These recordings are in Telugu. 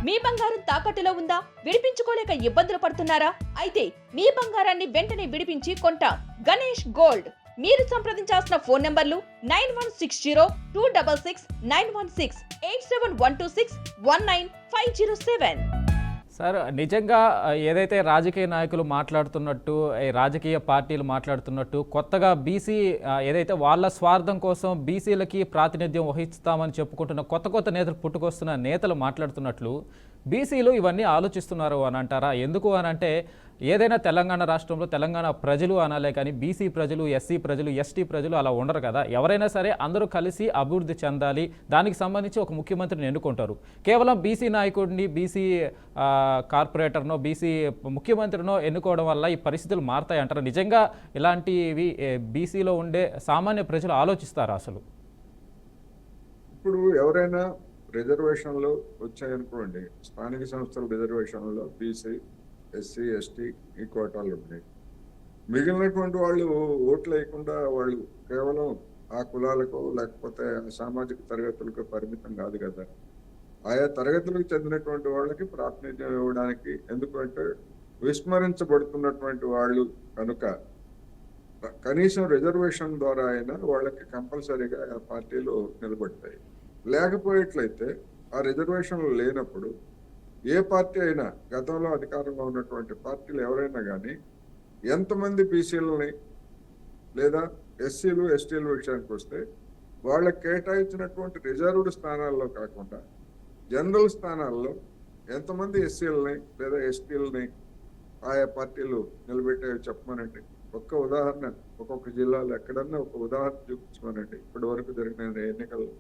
మీ బంగారం తాకట్టులో ఉందా? విడిపించుకోలేక ఇబ్బందులు పడుతున్నారా? అయితే మీ బంగారాన్ని వెంటనే విడిపించి కొంటాం. గణేష్ గోల్డ్. మీరు సంప్రదించాల్సిన ఫోన్ నంబర్లు 9160-266-916, 8712619507. సార్, నిజంగా ఏదైతే రాజకీయ నాయకులు మాట్లాడుతున్నట్టు, రాజకీయ పార్టీలు మాట్లాడుతున్నట్టు కొత్తగా బీసీ ఏదైతే వాళ్ళ స్వార్థం కోసం బీసీలకి ప్రాతినిధ్యం వహిస్తామని చెప్పుకుంటున్న కొత్త నేతలు పుట్టుకొస్తున్న నేతలు మాట్లాడుతున్నట్లు బీసీలు ఇవన్నీ ఆలోచిస్తున్నారు అని అంటారా? ఎందుకు అని అంటే ఏదైనా తెలంగాణ రాష్ట్రంలో తెలంగాణ ప్రజలు అనాలే కానీ బీసీ ప్రజలు, ఎస్సీ ప్రజలు, ఎస్టీ ప్రజలు అలా ఉండరు కదా. ఎవరైనా సరే అందరూ కలిసి అభివృద్ధి చెందాలి, దానికి సంబంధించి ఒక ముఖ్యమంత్రిని ఎన్నుకుంటారు. కేవలం బీసీ నాయకుడిని, బీసీ కార్పొరేటర్నో, బీసీ ముఖ్యమంత్రినో ఎన్నుకోవడం వల్ల ఈ పరిస్థితులు మారుతాయి అంటారు. నిజంగా ఇలాంటివి బీసీలో ఉండే సామాన్య ప్రజలు ఆలోచిస్తారా అసలు? ఇప్పుడు ఎవరైనా రిజర్వేషన్లు వచ్చాయనుకోండి, స్థానిక సంస్థల రిజర్వేషన్లో బీసీ, ఎస్సీ, ఎస్టీ ఈ కోటాలు ఉన్నాయి. మిగిలినటువంటి వాళ్ళు ఓట్లు వేయకుండా వాళ్ళు కేవలం ఆ కులాలకు లేకపోతే సామాజిక తరగతులకు పరిమితం కాదు కదా. ఆయా తరగతులకు చెందినటువంటి వాళ్ళకి ప్రాతినిధ్యం ఇవ్వడానికి, ఎందుకంటే విస్మరించబడుతున్నటువంటి వాళ్ళు కనుక కనీసం రిజర్వేషన్ ద్వారా అయినా వాళ్ళకి కంపల్సరీగా ఆ పార్టీలు నిలబడతాయి. లేకపోయేట్లయితే ఆ రిజర్వేషన్లు లేనప్పుడు ఏ పార్టీ అయినా, గతంలో అధికారంలో ఉన్నటువంటి పార్టీలు ఎవరైనా కానీ ఎంతమంది బీసీలని లేదా ఎస్సీలు, ఎస్టీల విషయానికి వస్తే వాళ్ళకి కేటాయించినటువంటి రిజర్వ్డ్ స్థానాల్లో కాకుండా జనరల్ స్థానాల్లో ఎంతమంది ఎస్సీలని లేదా ఎస్టీలని ఆయా పార్టీలు నిలబెట్టాయో చెప్పమనండి. ఒక్క ఉదాహరణ, ఒక్కొక్క జిల్లాలో ఎక్కడన్నా ఒక ఉదాహరణ చూపించమనండి ఇప్పటి వరకు జరిగిన ఎన్నికల్లో.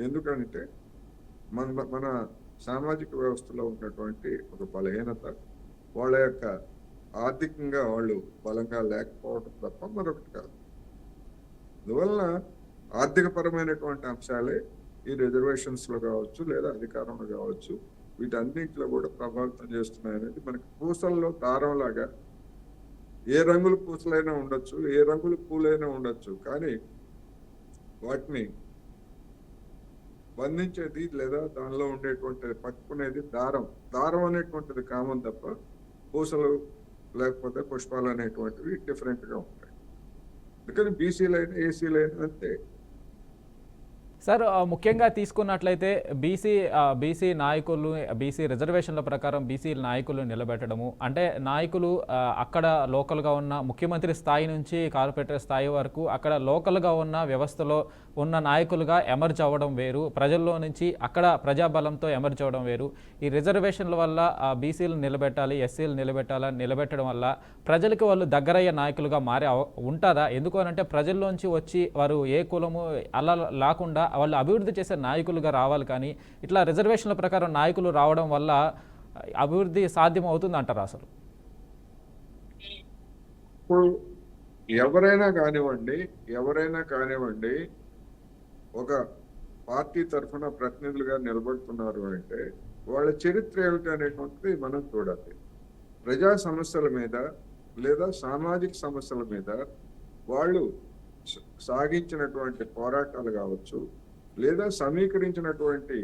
ఎందుకంటే మన సామాజిక వ్యవస్థలో ఉన్నటువంటి ఒక బలహీనత, వాళ్ళ యొక్క ఆర్థికంగా వాళ్ళు బలంగా లేకపోవడం తప్ప మరొకటి కాదు. అందువలన ఆర్థికపరమైనటువంటి అంశాలే ఈ రిజర్వేషన్స్లో కావచ్చు లేదా అధికారంలో కావచ్చు, వీటన్నింటిలో కూడా ప్రభావితం చేస్తున్నాయనేది మనకి పూసల్లో దారంలాగా, ఏ రంగుల పూసలైనా ఉండొచ్చు, ఏ రంగుల పూలైనా ఉండొచ్చు, కానీ వాటిని బంధించేది లేదా దానిలో ఉండేటువంటి పట్టుకునేది దారం అనేటువంటిది కామన్ తప్ప పూసలు లేకపోతే పుష్పాలు అనేటువంటివి డిఫరెంట్గా ఉంటాయి. అందుకని బీసీలైనా ఏసీలైనా అంతే. సార్, ముఖ్యంగా తీసుకున్నట్లయితే బీసీ నాయకులు, బీసీ రిజర్వేషన్ల ప్రకారం బీసీ నాయకులు నిలబెట్టడము అంటే నాయకులు అక్కడ లోకల్గా ఉన్న ముఖ్యమంత్రి స్థాయి నుంచి కార్పొరేటర్ స్థాయి వరకు అక్కడ లోకల్గా ఉన్న వ్యవస్థలో ఉన్న నాయకులుగా ఎమర్జ్ అవ్వడం వేరు, ప్రజల్లో నుంచి అక్కడ ప్రజాబలంతో ఎమర్జ్ అవ్వడం వేరు. ఈ రిజర్వేషన్ల వల్ల బీసీలు నిలబెట్టాలి, ఎస్సీలు నిలబెట్టడం వల్ల ప్రజలకు వాళ్ళు దగ్గరయ్యే నాయకులుగా మారే ఉంటుందా? ఎందుకు అనంటే ప్రజల్లోంచి వచ్చి వారు ఏ కులము అలా లేకుండా వాళ్ళు అభివృద్ధి చేసే నాయకులుగా రావాలి. కానీ ఇట్లా రిజర్వేషన్ల ప్రకారం నాయకులు రావడం వల్ల అభివృద్ధి సాధ్యం అవుతుంది అంటారా అసలు? ఇప్పుడు ఎవరైనా కానివ్వండి ఒక పార్టీ తరఫున ప్రతినిధులుగా నిలబడుతున్నారు అంటే వాళ్ళ చరిత్ర ఏమిటి అనేటువంటిది మనం చూడాలి. ప్రజా సమస్యల మీద లేదా సామాజిక సమస్యల మీద వాళ్ళు సాగించినటువంటి పోరాటాలు కావచ్చు, లేదా సమీకరించినటువంటి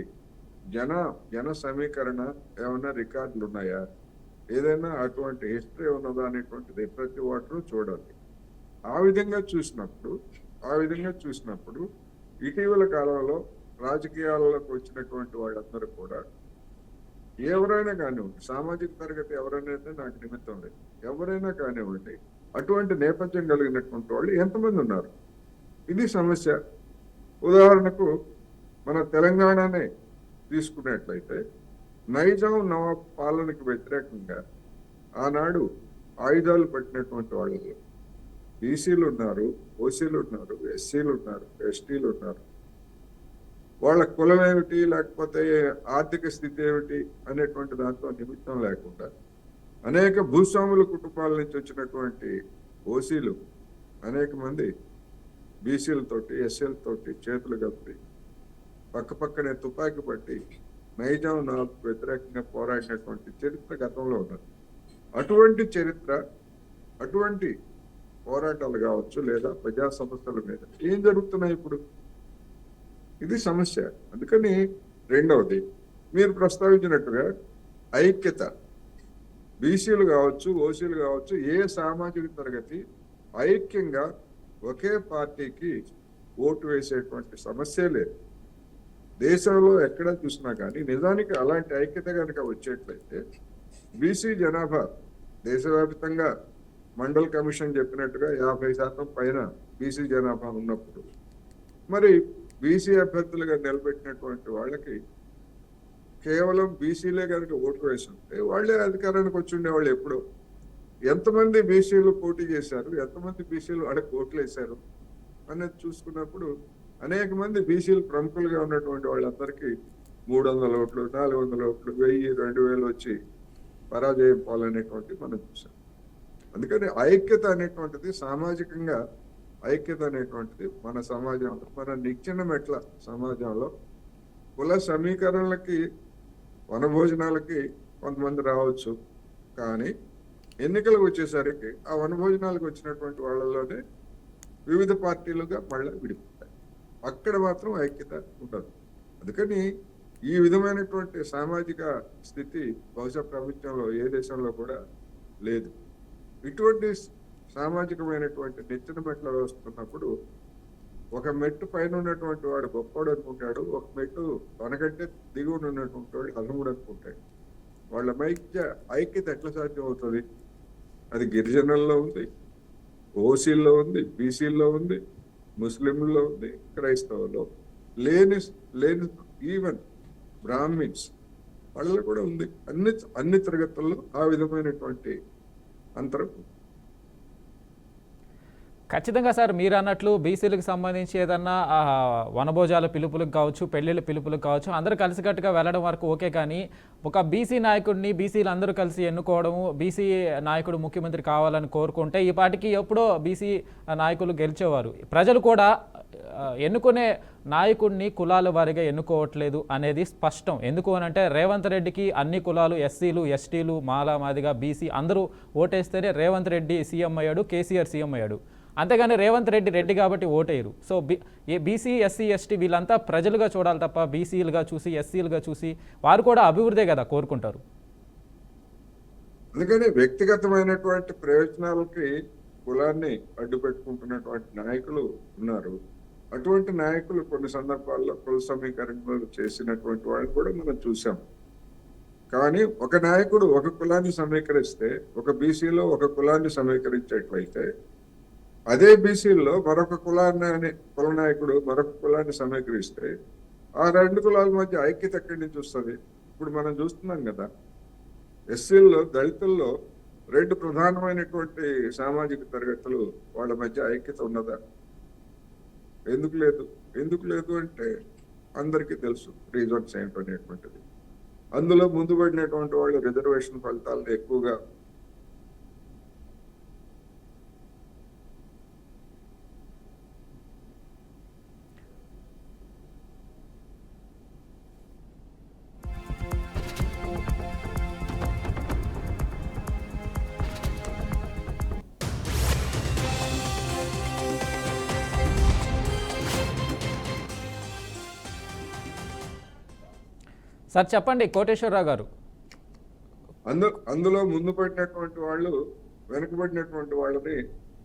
జన సమీకరణ ఏమైనా రికార్డులు ఉన్నాయా, ఏదైనా అటువంటి హిస్టరీ ఉన్నదా అనేటువంటిది ప్రతి ఒక్కరూ చూడాలి. ఆ విధంగా చూసినప్పుడు ఇటీవల కాలంలో రాజకీయాల్లోకి వచ్చినటువంటి వాళ్ళందరూ కూడా ఎవరైనా కానివ్వండి, సామాజిక తరగతి ఎవరైనా అయితే నాకు నిమిత్తం లేదు, ఎవరైనా కానివ్వండి, అటువంటి నేపథ్యం కలిగినటువంటి వాళ్ళు ఎంతమంది ఉన్నారు? ఇది సమస్య. ఉదాహరణకు మన తెలంగాణనే తీసుకున్నట్లయితే నైజాం నవాబ్ పాలనకు వ్యతిరేకంగా ఆనాడు ఆయుధాలు పట్టినటువంటి వాళ్ళు బీసీలు ఉన్నారు, ఓసీలు ఉన్నారు, ఎస్సీలు ఉన్నారు, ఎస్టీలు ఉన్నారు. వాళ్ళ కులం ఏమిటి లేకపోతే ఆర్థిక స్థితి ఏమిటి అనేటువంటి దాంతో నిమిత్తం లేకుండా అనేక భూస్వాముల కుటుంబాల నుంచి వచ్చినటువంటి ఓసీలు అనేక మంది బీసీలతోటి, ఎస్సీలతోటి చేతులు కలిపి పక్కనే తుపాకీ పట్టి నైజాం నవాబ్ వ్యతిరేకంగా పోరాడినటువంటి చరిత్ర గతంలో ఉన్నది. అటువంటి చరిత్ర, అటువంటి పోరాటాలు కావచ్చు లేదా ప్రజా సమస్యల మీద ఏం జరుగుతున్నాయి ఇప్పుడు? ఇది సమస్య. అందుకని రెండవది, మీరు ప్రస్తావించినట్టుగా ఐక్యత, బీసీలు కావచ్చు, ఓసీలు కావచ్చు, ఏ సామాజిక తరగతి ఐక్యంగా ఒకే పార్టీకి ఓటు వేసేటువంటి సమస్య లేదు. దేశంలో ఎక్కడ చూసినా కానీ నిజానికి అలాంటి ఐక్యత కనుక వచ్చేట్లయితే బీసీ జనాభా దేశవ్యాప్తంగా మండల్ కమిషన్ చెప్పినట్టుగా 50% పైన బీసీ జనాభా ఉన్నప్పుడు మరి బీసీ అభ్యర్థులుగా నిలబెట్టినటువంటి వాళ్ళకి కేవలం బీసీలే కనుక ఓటు వేసి ఉంటే వాళ్ళే అధికారానికి వచ్చి ఉండేవాళ్ళు. ఎప్పుడు ఎంతమంది బీసీలు పోటీ చేశారు, ఎంతమంది బీసీలు వాళ్ళకి ఓట్లు వేశారు అనేది చూసుకున్నప్పుడు అనేక మంది బీసీలు ప్రముఖులుగా ఉన్నటువంటి వాళ్ళందరికీ 300 ఓట్లు, 400 ఓట్లు, 1000, 2000 వచ్చి పరాజయం పాలనేటువంటి మనం చూసాం. అందుకని ఐక్యత అనేటువంటిది, సామాజికంగా ఐక్యత అనేటువంటిది మన సమాజంలో, మన నిచ్చెన మెట్ల సమాజంలో కుల సమీకరణలకి, వనభోజనాలకి కొంతమంది రావచ్చు, కానీ ఎన్నికలకు వచ్చేసరికి ఆ వనభోజనాలకు వచ్చినటువంటి వాళ్ళలోనే వివిధ పార్టీలుగా మళ్ళీ విడిపోతాయి. అక్కడ మాత్రం ఐక్యత ఉండదు. అందుకని ఈ విధమైనటువంటి సామాజిక స్థితి బహుశా ప్రపంచంలో ఏ దేశంలో కూడా లేదు. ఇటువంటి సామాజికమైనటువంటి నెచ్చిన మెట్ల వస్తున్నప్పుడు ఒక మెట్టు పైన ఉన్నటువంటి వాడు గొప్పవాడు అనుకుంటాడు, ఒక మెట్టు తనకంటే దిగువన ఉన్నటువంటి వాడు అధముడు అనుకుంటాడు. వాళ్ళ మధ్య ఐక్యత ఎట్లా సాధ్యం అవుతుంది? అది గిరిజనుల్లో ఉంది, ఓసీల్లో ఉంది, బీసీల్లో ఉంది, ముస్లింల్లో ఉంది, క్రైస్తవుల్లో లేని ఈవెన్ బ్రాహ్మిన్స్ వాళ్ళలో కూడా ఉంది. అన్ని తరగతుల్లో ఆ విధమైనటువంటి అంతరం. ఖచ్చితంగా సార్, మీరు అన్నట్లు బీసీలకు సంబంధించి ఏదన్నా వనభోజాల పిలుపులకు కావచ్చు, పెళ్లిళ్ళ పిలుపులకు కావచ్చు, అందరూ కలిసికట్టుగా వెళ్ళడం వరకు ఓకే. కానీ ఒక బీసీ నాయకుడిని బీసీలు అందరూ కలిసి ఎన్నుకోవడము, బీసీ నాయకుడు ముఖ్యమంత్రి కావాలని కోరుకుంటే ఈ పాటికి ఎప్పుడో బీసీ నాయకులు గెలిచేవారు. ప్రజలు కూడా ఎన్నుకునే నాయకుడిని కులాల వారిగా ఎన్నుకోవట్లేదు అనేది స్పష్టం. ఎందుకు అనంటే రేవంత్ రెడ్డికి అన్ని కులాలు, ఎస్సీలు, ఎస్టీలు, మాలా, మాదిగా, బీసీ అందరూ ఓటేస్తేనే రేవంత్ రెడ్డి సీఎం అయ్యాడు, కేసీఆర్ సీఎం అయ్యాడు. అంతేగాని రేవంత్ రెడ్డి కాబట్టి ఓటేయరు. సో బీసీ, ఎస్సీ, ఎస్టీ వీళ్ళంతా ప్రజలుగా చూడాలి తప్ప బీసీలుగా చూసి, ఎస్సీలుగా చూసి వారు కూడా అభివృద్ధే కదా కోరుకుంటారు. అందుకని వ్యక్తిగతమైనటువంటి ప్రయోజనాలకి కులాన్ని అడ్డు పెట్టుకుంటున్నటువంటి నాయకులు ఉన్నారు. అటువంటి నాయకులు కొన్ని సందర్భాల్లో కుల సమీకరణలు చేసినటువంటి వాళ్ళు కూడా మనం చూసాం. కానీ ఒక నాయకుడు ఒక కులాన్ని సమీకరిస్తే, ఒక బీసీలో ఒక కులాన్ని సమీకరించేట్లయితే, అదే బీసీల్లో మరొక కుల నాయకుడు మరొక కులాన్ని సమీకరిస్తే ఆ రెండు కులాల మధ్య ఐక్యత ఎక్కడి నుంచి వస్తుంది? ఇప్పుడు మనం చూస్తున్నాం కదా, ఎస్సీల్లో, దళితుల్లో రెండు ప్రధానమైనటువంటి సామాజిక తరగతులు, వాళ్ళ మధ్య ఐక్యత ఉన్నదా? ఎందుకు లేదు అంటే అందరికీ తెలుసు రీజన్స్ ఏంటనేటువంటిది. అందులో ముందు పడినటువంటి వాళ్ళు రిజర్వేషన్ ఫలితాలను ఎక్కువగా సార్ చెప్పండి కోటేశ్వరరావు గారు. అందులో ముందు పడినటువంటి వాళ్ళు వెనుకబడినటువంటి వాళ్ళని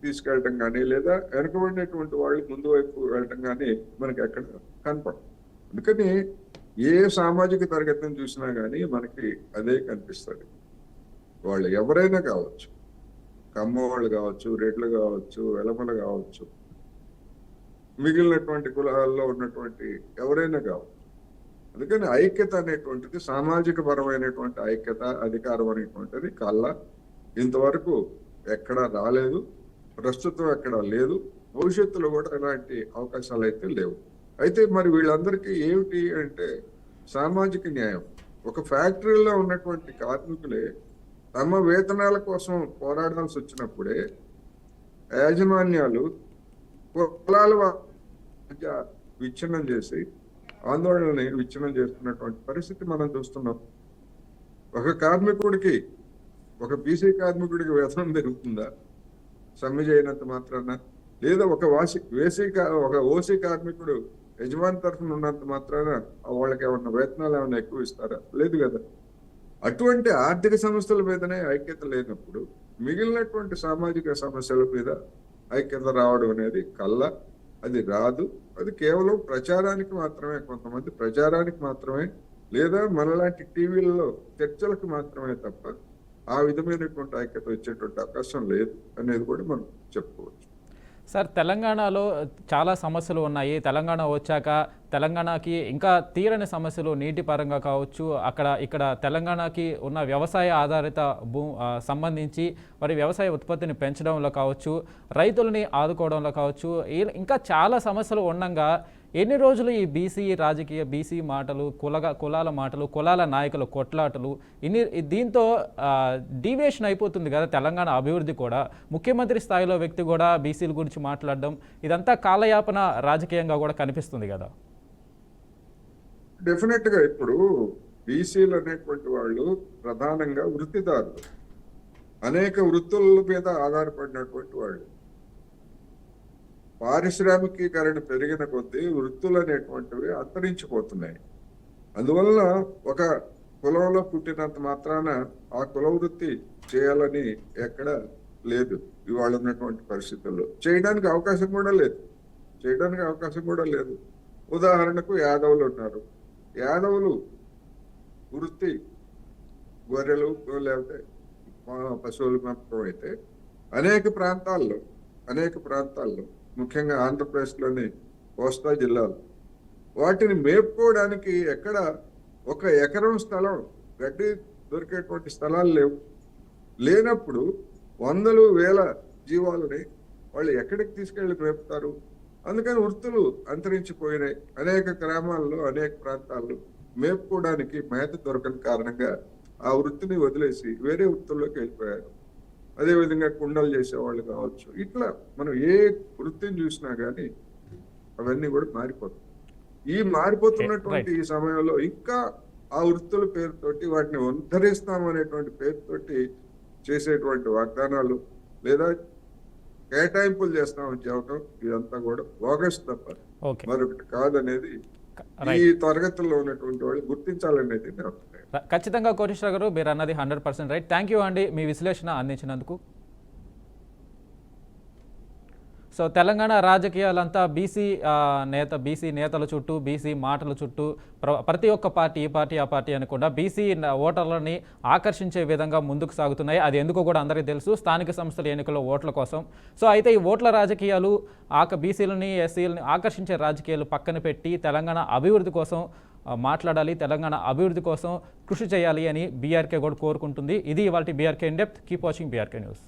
తీసుకెళ్ళటం కానీ, లేదా వెనుకబడినటువంటి వాళ్ళు ముందు వైపు వెళ్ళటం కానీ మనకి ఎక్కడ కనపడదు. అందుకని ఏ సామాజిక తరగతిని చూసినా కానీ మనకి అదే కనిపిస్తుంది. వాళ్ళు ఎవరైనా కావచ్చు, కమ్మ వాళ్ళు కావచ్చు, రెడ్లు కావచ్చు, వెలమలు కావచ్చు, మిగిలినటువంటి కులాల్లో ఉన్నటువంటి ఎవరైనా కావచ్చు. అందుకని ఐక్యత అనేటువంటిది, సామాజిక పరమైనటువంటి ఐక్యత, అధికారం అనేటువంటిది కల్లా ఇంతవరకు ఎక్కడా రాలేదు, ప్రస్తుతం ఎక్కడా లేదు, భవిష్యత్తులో కూడా ఎలాంటి అవకాశాలు అయితే లేవు. అయితే మరి వీళ్ళందరికీ ఏమిటి అంటే సామాజిక న్యాయం. ఒక ఫ్యాక్టరీలో ఉన్నటువంటి కార్మికులే తమ వేతనాల కోసం పోరాడాల్సి వచ్చినప్పుడే యాజమాన్యాలు కులాల మధ్య విచ్ఛిన్నం చేసి ఆందోళనని విచ్ఛిన్నం చేస్తున్నటువంటి పరిస్థితి మనం చూస్తున్నాం. ఒక కార్మికుడికి, ఒక బీసీ కార్మికుడికి వేతనం పెరుగుతుందా సమ్మె చేయనంత మాత్రాన? లేదా ఒక ఓసీ కార్మికుడు యజమాని తరఫున ఉన్నంత మాత్రాన వాళ్ళకి ఏమన్నా వేతనాలు ఏమన్నా ఎక్కువ ఇస్తారా? లేదు కదా. అటువంటి ఆర్థిక సమస్యల మీదనే ఐక్యత లేనప్పుడు మిగిలినటువంటి సామాజిక సమస్యల మీద ఐక్యత రావడం అనేది కల్లా అది రాదు. అది కేవలం ప్రచారానికి మాత్రమే, కొంతమంది ప్రచారానికి మాత్రమే, లేదా మనలాంటి టీవీలలో చర్చలకు మాత్రమే తప్ప ఆ విధమైనటువంటి ఐక్యత వచ్చేటువంటి అవకాశం లేదు అనేది కూడా మనం చెప్పుకోవచ్చు. సార్, తెలంగాణలో చాలా సమస్యలు ఉన్నాయి. తెలంగాణ వచ్చాక తెలంగాణకి ఇంకా తీరని సమస్యలు నీటి పరంగా కావచ్చు, ఇక్కడ తెలంగాణకి ఉన్న వ్యవసాయ ఆధారిత సంబంధించి మరి వ్యవసాయ ఉత్పత్తిని పెంచడంలో కావచ్చు, రైతులని ఆదుకోవడంలో కావచ్చు, ఇంకా చాలా సమస్యలు ఉండగా ఎన్ని రోజులు ఈ బీసీ మాటలు, కులాల మాటలు, కులాల నాయకుల కొట్లాటలు, దీంతో డీవియేషన్ అయిపోతుంది కదా తెలంగాణ అభివృద్ధి కూడా. ముఖ్యమంత్రి స్థాయిలో వ్యక్తి కూడా బీసీల గురించి మాట్లాడడం, ఇదంతా కాలయాపన రాజకీయంగా కూడా కనిపిస్తుంది కదా. డెఫినెట్ గా ఇప్పుడు బీసీలు అనేటువంటి వాళ్ళు ప్రధానంగా వృత్తిదారులు, అనేక వృత్తుల మీద ఆధారపడినటువంటి వాళ్ళు. పారిశ్రామికీకరణ పెరిగిన కొద్దీ వృత్తులు అనేటువంటివి అంతరించిపోతున్నాయి. అందువల్ల ఒక కులంలో పుట్టినంత మాత్రాన ఆ కుల వృత్తి చేయాలని ఎక్కడ లేదు. ఇవాళ ఉన్నటువంటి పరిస్థితుల్లో చేయడానికి అవకాశం కూడా లేదు. ఉదాహరణకు యాదవులు ఉన్నారు. యాదవులు వృత్తి గొర్రెలు లేకపోతే పశువుల పెంపకం అయితే అనేక ప్రాంతాల్లో ముఖ్యంగా ఆంధ్రప్రదేశ్లోని కోస్తా జిల్లాలు వాటిని మేపుకోవడానికి ఎక్కడ ఒక ఎకరం స్థలం గడ్డి దొరికేటువంటి స్థలాలు లేనప్పుడు వందలు వేల జీవాలని వాళ్ళు ఎక్కడికి తీసుకెళ్లి మేపుతారు? అందుకని వృత్తులు అంతరించిపోయినాయి. అనేక గ్రామాల్లో, అనేక ప్రాంతాల్లో మేపుకోవడానికి మేత దొరకని కారణంగా ఆ వృత్తిని వదిలేసి వేరే వృత్తుల్లోకి వెళ్ళిపోయారు. అదేవిధంగా కుండలు చేసేవాళ్ళు కావచ్చు. ఇట్లా మనం ఏ వృత్తిని చూసినా కానీ అవన్నీ కూడా మారిపోతాయి. ఈ మారిపోతున్నటువంటి ఈ సమయంలో ఇంకా ఆ వృత్తుల పేరుతోటి వాటిని ఉద్ధరిస్తాం అనేటువంటి పేరుతోటి చేసేటువంటి వాగ్దానాలు లేదా కేటాయింపులు చేస్తామని చెప్పడం ఇదంతా కూడా బోగస్ తప్ప మరొకటి కాదనేది ఈ తరగతుల్లో ఉన్నటువంటి వాళ్ళు గుర్తించాలనేది నేను అనుకుంటున్నాను. ఖచ్చితంగా కోటేశ్వర గారు, మీరు అన్నది 100% రైట్. థ్యాంక్ యూ అండి మీ విశ్లేషణ అందించినందుకు. సో తెలంగాణ రాజకీయాలంతా బీసీ నేతల చుట్టూ, బీసీ మాటల చుట్టూ, ప్రతి ఒక్క పార్టీ ఈ పార్టీ ఆ పార్టీ అనకుండా బీసీ ఓటర్లని ఆకర్షించే విధంగా ముందుకు సాగుతున్నాయి. అది ఎందుకో కూడా అందరికీ తెలుసు, స్థానిక సంస్థల ఎన్నికల్లో ఓట్ల కోసం. సో అయితే ఈ ఓట్ల రాజకీయాలు బీసీలని ఎస్సీలని ఆకర్షించే రాజకీయాలు పక్కన పెట్టి తెలంగాణ అభివృద్ధి కోసం మాట్లాడాలి, తెలంగాణ అభివృద్ధి కోసం కృషి చేయాలి అని బీఆర్కే కూడా కోరుకుంటుంది. ఇది ఇవాల్టి BRK in depth. Keep watching BRK news.